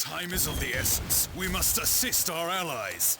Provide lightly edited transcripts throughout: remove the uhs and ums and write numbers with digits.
Time is of the essence. We must assist our allies.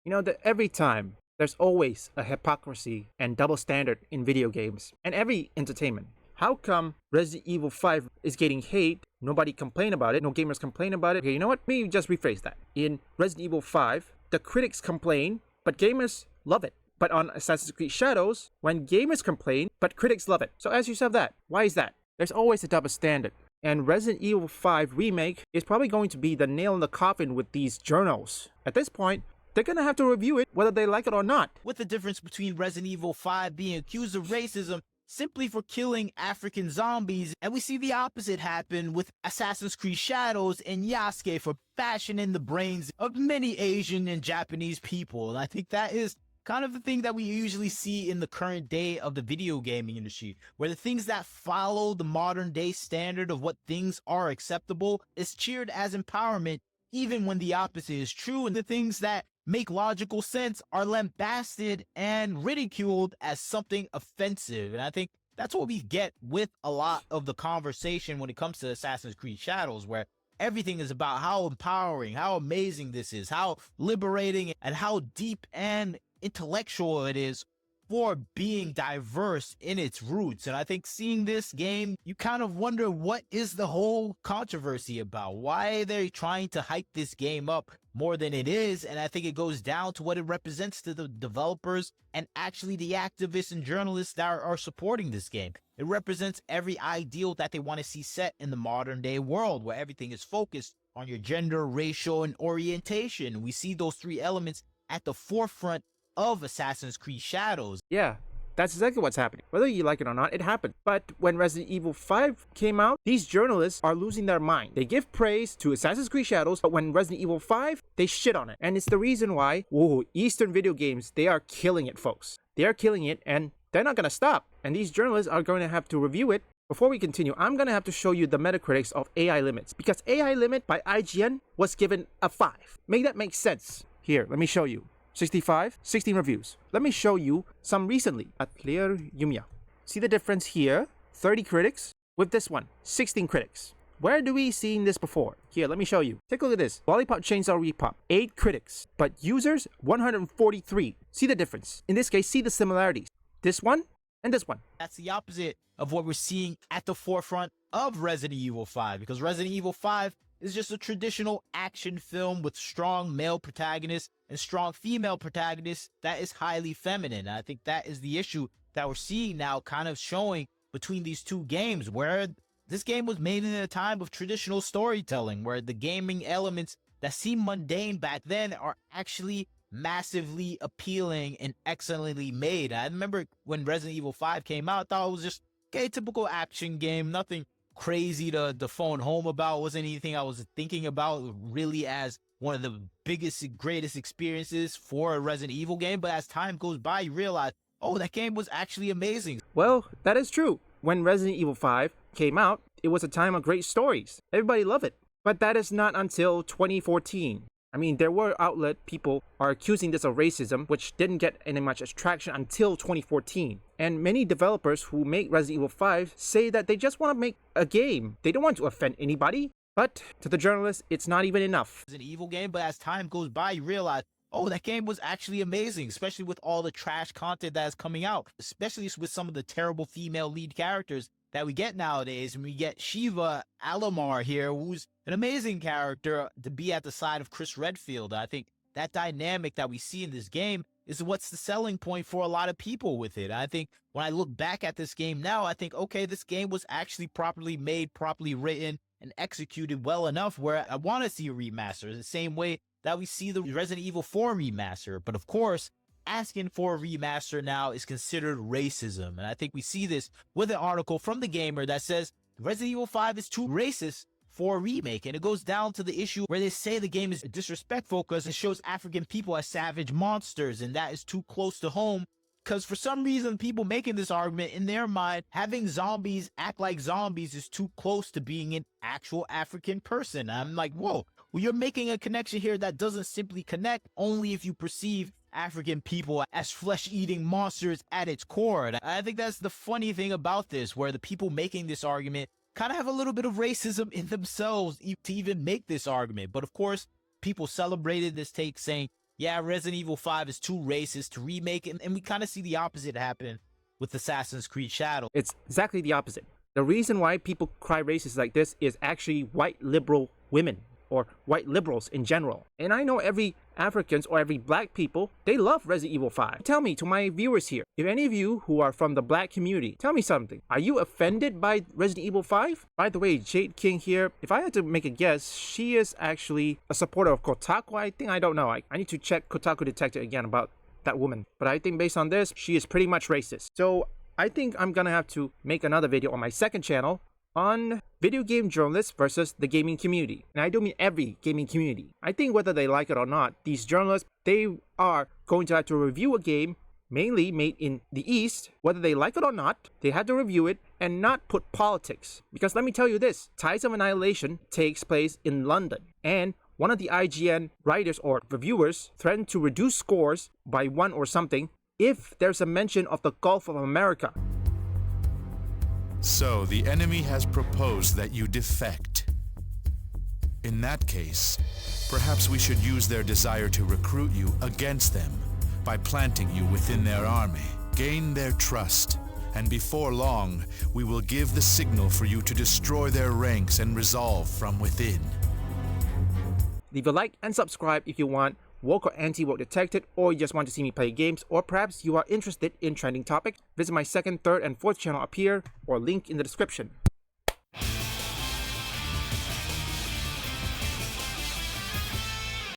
You know that every time, there's always a hypocrisy and double standard in video games and every entertainment. How come Resident Evil 5 is getting hate, nobody complain about it, no gamers complain about it? Okay, you know what? Maybe just rephrase that. In Resident Evil 5, the critics complain, but gamers love it. But on Assassin's Creed Shadows, when gamers complain, but critics love it. So ask yourself that. Why is that? There's always a double standard. And Resident Evil 5 Remake is probably going to be the nail in the coffin with these journals. At this point, they're gonna have to review it whether they like it or not. With the difference between Resident Evil 5 being accused of racism simply for killing African zombies, and we see the opposite happen with Assassin's Creed Shadows and Yasuke for bashing in the brains of many Asian and Japanese people. And I think that is kind of the thing that we usually see in the current day of the video gaming industry, where the things that follow the modern day standard of what things are acceptable is cheered as empowerment, even when the opposite is true, and the things that make logical sense are lambasted and ridiculed as something offensive. And I think that's what we get with a lot of the conversation when it comes to Assassin's Creed Shadows, where everything is about how empowering, how amazing this is, how liberating, and how deep and intellectual it is for being diverse in its roots. And I think seeing this game, you kind of wonder, what is the whole controversy about? Why are they trying to hype this game up more than it is? And I think it goes down to what it represents to the developers and actually the activists and journalists that are supporting this game. It represents every ideal that they want to see set in the modern day world, where everything is focused on your gender, racial, and orientation. We see those three elements at the forefront of Assassin's Creed Shadows. Yeah, that's exactly what's happening. Whether you like it or not, it happened. But when Resident Evil 5 came out, these journalists are losing their mind. They give praise to Assassin's Creed Shadows, but when Resident Evil 5, they shit on it. And it's the reason why, Eastern video games, they are killing it, folks. They are killing it, and they're not gonna stop. And these journalists are going to have to review it. Before we continue, I'm gonna have to show you the Metacritics of AI Limits, because AI Limit by IGN was given a 5. Make that make sense. Here, let me show you. 65, 16 reviews. Let me show you some recently. At Clear Yumia. See the difference here? 30 critics with this one, 16 critics. Where do we seen this before? Here, let me show you. Take a look at this. Lollipop Chainsaw Repop, 8 critics, but users 143. See the difference? In this case, see the similarities. This one and this one. That's the opposite of what we're seeing at the forefront of Resident Evil 5, because Resident Evil 5 is just a traditional action film with strong male protagonists and strong female protagonists that is highly feminine. And I think that is the issue that we're seeing now kind of showing between these two games, where this game was made in a time of traditional storytelling, where the gaming elements that seem mundane back then are actually massively appealing and excellently made. I remember when Resident Evil 5 came out, I thought it was just a typical action game, nothing crazy to phone home about. Wasn't anything I was thinking about really as one of the biggest and greatest experiences for a Resident Evil game. But as time goes by, you realize, oh, that game was actually amazing. Well, that is true. When Resident Evil 5 came out, it was a time of great stories. Everybody loved it. But that is not until 2014. I mean, there were outlet people are accusing this of racism, which didn't get any much traction until 2014. And many developers who make Resident Evil 5 say that they just want to make a game. They don't want to offend anybody. But to the journalists, it's not even enough. It's an evil game, but as time goes by, you realize, oh, that game was actually amazing, especially with all the trash content that is coming out, especially with some of the terrible female lead characters that we get nowadays. And we get Shiva Alomar here, who's an amazing character to be at the side of Chris Redfield. I think that dynamic that we see in this game is what's the selling point for a lot of people with it. I think when I look back at this game now, I think, okay, this game was actually properly made, properly written, and executed well enough where I want to see a remaster, the same way that we see the Resident Evil 4 remaster. But of course, asking for a remaster now is considered racism. And I think we see this with an article from The Gamer that says Resident Evil 5 is too racist for a remake. And it goes down to the issue where they say the game is disrespectful because it shows African people as savage monsters, and that is too close to home. Because for some reason, people making this argument, in their mind, having zombies act like zombies is too close to being an actual African person. I'm like, whoa, well, you're making a connection here that doesn't simply connect only if you perceive African people as flesh-eating monsters at its core. And I think that's the funny thing about this, where the people making this argument kind of have a little bit of racism in themselves to even make this argument. But of course, people celebrated this take, saying, yeah, Resident Evil 5 is too racist to remake it. And we kind of see the opposite happen with Assassin's Creed Shadow. It's exactly the opposite. The reason why people cry racist like this is actually white liberal women, or white liberals in general. And I know every Africans or every black people, they love Resident Evil 5. Tell me, to my viewers here, if any of you who are from the black community, tell me something. Are you offended by Resident Evil 5? By the way, Jade King here, if I had to make a guess, she is actually a supporter of Kotaku, I think. I don't know. I need to check Kotaku Detector again about that woman. But I think based on this, she is pretty much racist. So I think I'm gonna have to make another video on my second channel on video game journalists versus the gaming community. And I don't mean every gaming community. I think whether they like it or not, these journalists, they are going to have to review a game mainly made in the East. Whether they like it or not, they had to review it and not put politics. Because let me tell you this, Tides of Annihilation takes place in London. And one of the IGN writers or reviewers threatened to reduce scores by 1 or something if there's a mention of the Gulf of America. So the enemy has proposed that you defect. In that case, perhaps we should use their desire to recruit you against them by planting you within their army. Gain their trust, and before long, we will give the signal for you to destroy their ranks and resolve from within. Leave a like and subscribe if you want woke or anti-woke detected, or you just want to see me play games, or perhaps you are interested in trending topics. Visit my second, third, and fourth channel up here, or link in the description.